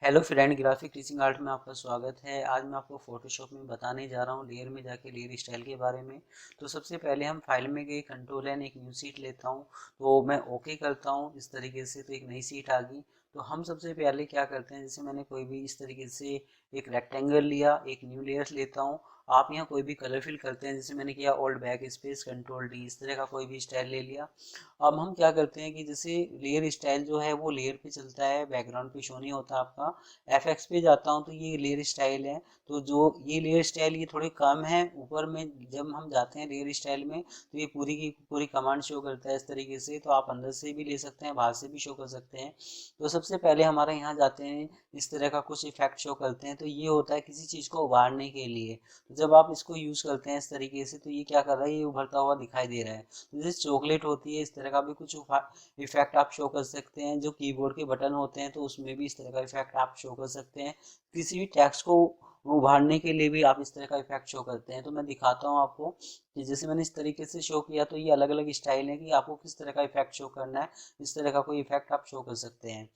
Hello friend, graphic teaching art में आपका स्वागत है। आज मैं आपको फोटोशॉप में बताने जा रहा हूँ लेयर में जाके लेयर स्टाइल के बारे में। तो सबसे पहले हम फाइल में गए, कंट्रोल एन एक न्यू सीट लेता हूँ, तो मैं ओके करता हूँ इस तरीके से। तो एक नई सीट आ गई। तो हम सबसे पहले क्या करते हैं, जैसे मैंने कोई भी इस तरीके से एक रेक्टेंगल लिया, एक न्यू लेयर लेता हूँ। आप यहाँ कोई भी कलर फिल करते हैं, जैसे मैंने किया old back space control D, इस तरह का कोई भी स्टाइल ले लिया। अब हम क्या करते हैं कि जैसे लेयर स्टाइल जो है वो लेयर पे चलता है, बैकग्राउंड पे शो नहीं होता आपका। एफएक्स पे जाता हूँ तो ये लेयर स्टाइल है। तो जो ये लेयर स्टाइल ये थोड़े कम है, ऊपर में जब हम जाते हैं लेयर स्टाइल में तो ये पूरी की पूरी कमांड शो करता है इस तरीके से। तो आप अंदर से भी ले सकते हैं, बाहर से भी शो कर सकते हैं। तो सबसे पहले हमारे यहाँ जाते हैं, इस तरह का कुछ इफेक्ट शो करते हैं। तो ये होता है किसी चीज़ को उभारने के लिए। तो जब आप इसको यूज़ करते हैं इस तरीके से, तो ये क्या कर रहा है, ये उभरता हुआ दिखाई दे रहा है। तो जैसे चॉकलेट होती है, इस तरह का भी कुछ इफेक्ट आप शो कर सकते हैं। जो कीबोर्ड के बटन होते हैं तो उसमें भी इस तरह का इफेक्ट आप शो कर सकते हैं। किसी भी टेक्स्ट को उभारने के लिए भी आप इस तरह का इफेक्ट शो करते हैं। तो मैं दिखाता हूँ आपको कि जैसे मैंने इस तरीके से शो किया, तो ये अलग अलग स्टाइल है कि आपको किस तरह का इफेक्ट शो करना है। इस तरह का कोई इफेक्ट आप शो कर सकते हैं।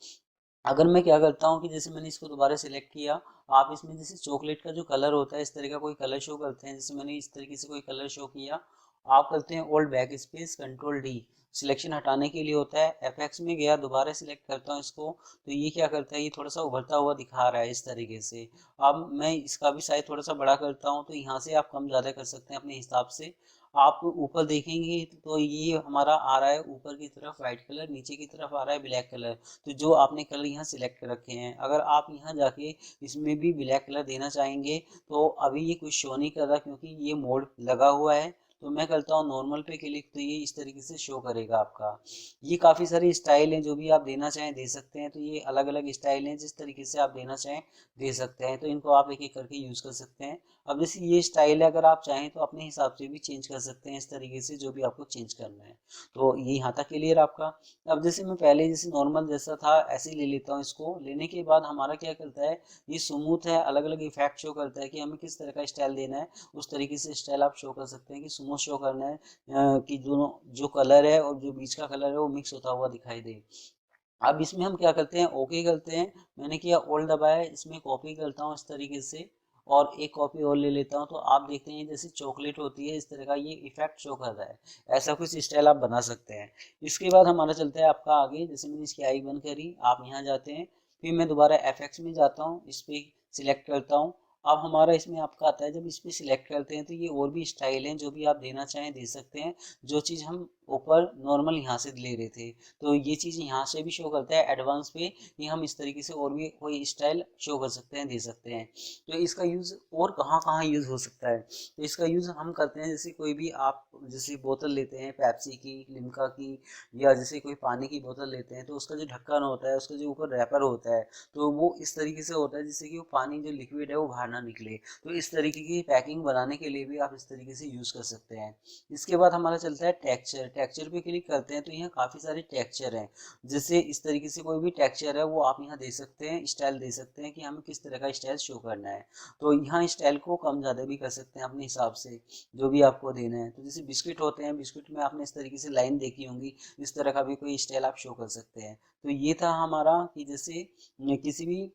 अगर मैं क्या करता हूँ कि जैसे मैंने इसको दोबारा सिलेक्ट किया, आप इसमें जैसे चॉकलेट का जो कलर होता है इस तरह का कोई कलर शो करते हैं। जैसे मैंने इस तरीके से कोई कलर शो किया, आप करते हैं old back space control D, selection हटाने के लिए होता है। एफएक्स में गया, दोबारा सिलेक्ट करता हूँ इसको, तो ये क्या करता है, ये थोड़ा सा उभरता हुआ दिखा रहा है इस तरीके से। अब मैं इसका भी साइज थोड़ा सा बड़ा करता हूँ, तो यहाँ से आप कम ज़्यादा कर सकते हैं अपने हिसाब से। आप ऊपर देखेंगे तो ये हमारा आ रहा है ऊपर की तरफ वाइट कलर, नीचे की तरफ आ रहा है ब्लैक कलर। तो जो आपने कलर यहाँ सिलेक्ट कर रखे हैं, अगर आप यहाँ जाके इसमें भी ब्लैक कलर देना चाहेंगे तो अभी ये कुछ शो नहीं कर रहा क्योंकि ये मोड लगा हुआ है। तो मैं करता हूँ नॉर्मल पे क्लिक, तो ये इस तरीके से शो करेगा आपका। ये काफ़ी सारी स्टाइल हैं, जो भी आप देना चाहें दे सकते हैं। तो ये अलग अलग स्टाइल हैं, जिस तरीके से आप देना चाहें दे सकते हैं। तो इनको आप एक एक करके यूज़ कर सकते हैं। अब जैसे ये स्टाइल है, अगर आप चाहें तो अपने हिसाब से भी चेंज कर सकते हैं इस तरीके से, जो भी आपको चेंज करना है। तो ये यहाँ तक क्लियर आपका। अब जैसे मैं पहले जैसे नॉर्मल जैसा था ऐसे ही ले लेता हूँ। इसको लेने के बाद हमारा क्या करता है, ये स्मूथ है, अलग अलग इफेक्ट शो करता है कि हमें किस तरह का स्टाइल देना है। उस तरीके से स्टाइल आप शो कर सकते हैं कि स्मूथ शो करना है, कि दोनों जो कलर है और जो बीच का कलर है वो मिक्स होता हुआ दिखाई दे। अब इसमें हम क्या करते हैं, ओके करते हैं। मैंने किया ओल्ड दबाया, इसमें कॉपी करता हूँ इस तरीके से, और एक कॉपी और ले लेता हूँ। तो आप देखते हैं जैसे चॉकलेट होती है इस तरह का ये इफेक्ट शो कर रहा है। ऐसा कुछ स्टाइल आप बना सकते हैं। इसके बाद हमारा चलता है आपका आगे। जैसे मैंने इसकी आई बंद करी, आप यहाँ जाते हैं, फिर मैं दोबारा एफएक्स में जाता हूँ, इस पर सिलेक्ट करता हूँ। अब हमारा इसमें आपका आता है, जब इस पर सिलेक्ट करते हैं तो ये और भी स्टाइल हैं, जो भी आप देना चाहें दे सकते हैं। जो चीज़ हम ऊपर नॉर्मल यहाँ से ले रहे थे, तो ये चीज़ यहाँ से भी शो करता है एडवांस पे, कि हम इस तरीके से और भी कोई स्टाइल शो कर सकते हैं, दे सकते हैं। तो इसका यूज़ और कहाँ कहाँ यूज़ हो सकता है, तो इसका यूज़ हम करते हैं जैसे कोई भी आप जैसे बोतल लेते हैं पेप्सी की, लिम्का की, या जैसे कोई पानी की बोतल लेते हैं, तो उसका जो ढक्कन होता है, उसका जो ऊपर रैपर होता है, तो वो इस तरीके से होता है जिससे कि वो पानी जो लिक्विड है वो बाहर ना निकले। तो इस तरीके की पैकिंग बनाने के लिए भी आप इस तरीके से यूज़ कर सकते हैं। इसके बाद हमारा चलता है टेक्सचर। टेक्सचर पे क्लिक करते हैं तो यहाँ काफ़ी सारे टेक्सचर हैं। जैसे इस तरीके से कोई भी टेक्सचर है वो आप यहाँ दे सकते हैं, स्टाइल दे सकते हैं कि हमें किस तरह का स्टाइल शो करना है। तो यहाँ स्टाइल को कम ज़्यादा भी कर सकते हैं अपने हिसाब से, जो भी आपको देना है। तो जैसे बिस्किट होते हैं, बिस्किट में आपने इस तरीके से लाइन देखी होंगी, इस तरह का भी कोई स्टाइल आप शो कर सकते हैं। तो ये था हमारा कि जैसे किसी भी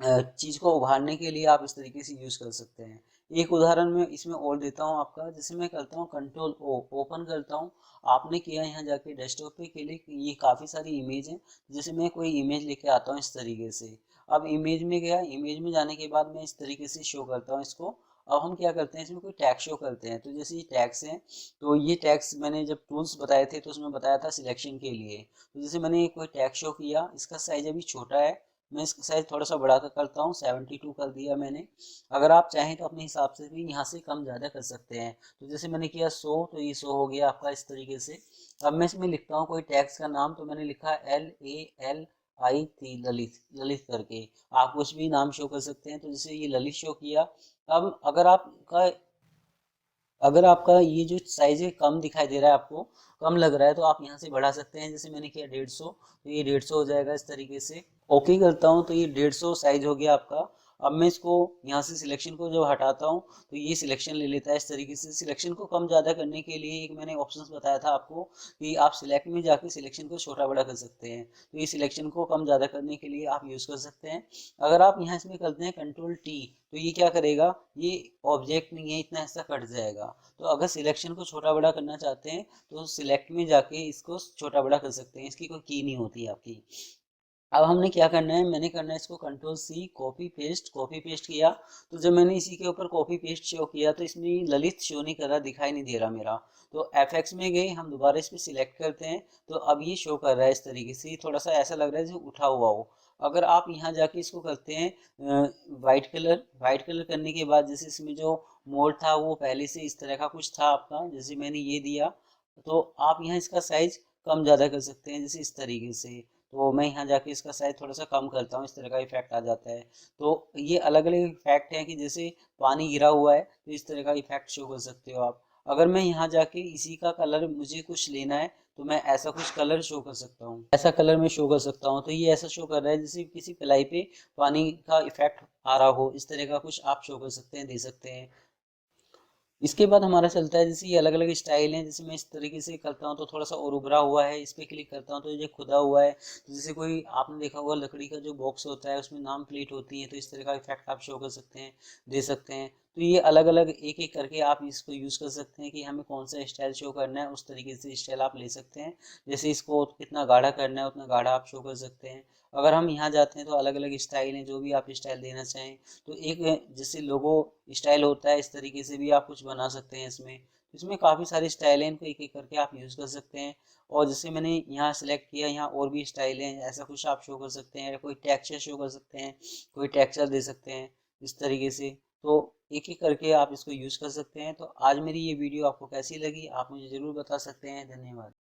चीज़ को उभारने के लिए आप इस तरीके से यूज़ कर सकते हैं। एक उदाहरण मैं इसमें और देता हूँ आपका। जैसे मैं करता हूँ कंट्रोल ओ, ओपन करता हूँ। आपने किया यहाँ जाके डेस्कटॉप पे क्लिक, ये काफ़ी सारी इमेज हैं। जैसे मैं कोई इमेज लेके आता हूँ इस तरीके से। अब इमेज में गया, इमेज में जाने के बाद मैं इस तरीके से शो करता हूँ इसको। अब हम क्या करते हैं, इसमें कोई टैग शो करते हैं। तो जैसे ये टैग्स हैं, तो ये टैग्स मैंने जब टूल्स बताए थे तो उसमें बताया था सिलेक्शन के लिए। तो जैसे मैंने कोई टैग शो किया, इसका साइज अभी छोटा है, मैं इसका साइज थोड़ा सा बढ़ा कर करता हूँ, 72 कर दिया मैंने। अगर आप चाहें तो अपने हिसाब से भी यहाँ से कम ज़्यादा कर सकते हैं। तो जैसे मैंने किया 100, तो ये 100 हो गया आपका इस तरीके से। अब मैं इसमें लिखता हूँ कोई टैक्स का नाम, तो मैंने लिखा LALIT, ललित, ललित करके। आप कुछ भी नाम शो कर सकते हैं। तो जैसे ये ललित शो किया। अब अगर आपका ये जो साइज है कम दिखाई दे रहा है, आपको कम लग रहा है, तो आप यहाँ से बढ़ा सकते हैं। जैसे मैंने किया 150, तो ये 150 हो जाएगा इस तरीके से। ओके करता हूँ तो ये 150 साइज हो गया आपका। अब मैं इसको यहाँ से सिलेक्शन को जब हटाता हूँ तो ये सिलेक्शन ले लेता है इस तरीके से। सिलेक्शन को कम ज़्यादा करने के लिए एक मैंने ऑप्शंस बताया था आपको कि आप सिलेक्ट में जाके सिलेक्शन को छोटा बड़ा कर सकते हैं, तो ये सिलेक्शन को कम ज़्यादा करने के लिए आप यूज़ कर सकते हैं। अगर आप यहाँ इसमें करते हैं कंट्रोल टी, तो ये क्या करेगा, ये ऑब्जेक्ट नहीं है, इतना हिस्सा कट जाएगा। तो अगर सिलेक्शन को छोटा बड़ा करना चाहते हैं तो सिलेक्ट में जाके इसको छोटा बड़ा कर सकते हैं, इसकी कोई की नहीं होती आपकी। अब हमने क्या करना है, मैंने करना है इसको कंट्रोल सी, कॉपी पेस्ट किया। तो जब मैंने इसी के ऊपर कॉपी पेस्ट शो किया तो इसमें ललित शो नहीं कर रहा, दिखाई नहीं दे रहा मेरा। तो एफएक्स में गए, हम दोबारा इस पर सिलेक्ट करते हैं तो अब ये शो कर रहा है इस तरीके से, थोड़ा सा ऐसा लग रहा है जो उठा हुआ हो। अगर आप यहाँ जाके इसको करते हैं वाइट कलर करने के बाद जैसे इसमें जो मोड था वो पहले से इस तरह का कुछ था आपका, जैसे मैंने ये दिया, तो आप यहाँ इसका साइज कम ज़्यादा कर सकते हैं जैसे इस तरीके से। तो मैं यहाँ जाके इसका साइज थोड़ा सा कम करता हूँ, इस तरह का इफेक्ट आ जाता है। तो ये अलग अलग इफेक्ट है कि जैसे पानी गिरा हुआ है तो इस तरह का इफेक्ट शो कर सकते हो आप। अगर मैं यहाँ जाके इसी का कलर मुझे कुछ लेना है तो मैं ऐसा कुछ कलर शो कर सकता हूँ, ऐसा कलर मैं शो कर सकता हूँ। तो ये ऐसा शो कर रहा है जैसे किसी प्लाई पे पानी का इफेक्ट आ रहा हो, इस तरह का कुछ आप शो कर सकते हैं, दे सकते हैं। इसके बाद हमारा चलता है जैसे ये अलग अलग स्टाइल हैं, जैसे मैं इस तरीके से करता हूँ तो थोड़ा सा और उभरा हुआ है, इस पर क्लिक करता हूँ तो ये खुदा हुआ है। तो जैसे कोई आपने देखा होगा लकड़ी का जो बॉक्स होता है उसमें नाम प्लेट होती है, तो इस तरह का इफेक्ट आप शो कर सकते हैं, दे सकते हैं। तो ये अलग अलग एक एक करके आप इसको यूज़ कर सकते हैं कि हमें कौन सा स्टाइल शो करना है, उस तरीके से स्टाइल आप ले सकते हैं। जैसे इसको कितना गाढ़ा करना है उतना गाढ़ा आप शो कर सकते हैं। अगर हम यहाँ जाते हैं तो अलग अलग स्टाइल हैं, जो भी आप स्टाइल देना चाहें। तो एक जैसे लोगो स्टाइल होता है, इस तरीके से भी आप कुछ बना सकते हैं इसमें। तो इसमें काफ़ी सारे स्टाइल हैं, इनको एक एक करके आप यूज़ कर सकते हैं। और जैसे मैंने यहाँ सेलेक्ट किया, यहाँ और भी स्टाइल हैं, ऐसा कुछ आप शो कर सकते हैं, कोई टेक्सचर शो कर सकते हैं, कोई टेक्सचर दे सकते हैं इस तरीके से। तो एक एक करके आप इसको यूज़ कर सकते हैं। तो आज मेरी ये वीडियो आपको कैसी लगी आप मुझे ज़रूर बता सकते हैं। धन्यवाद।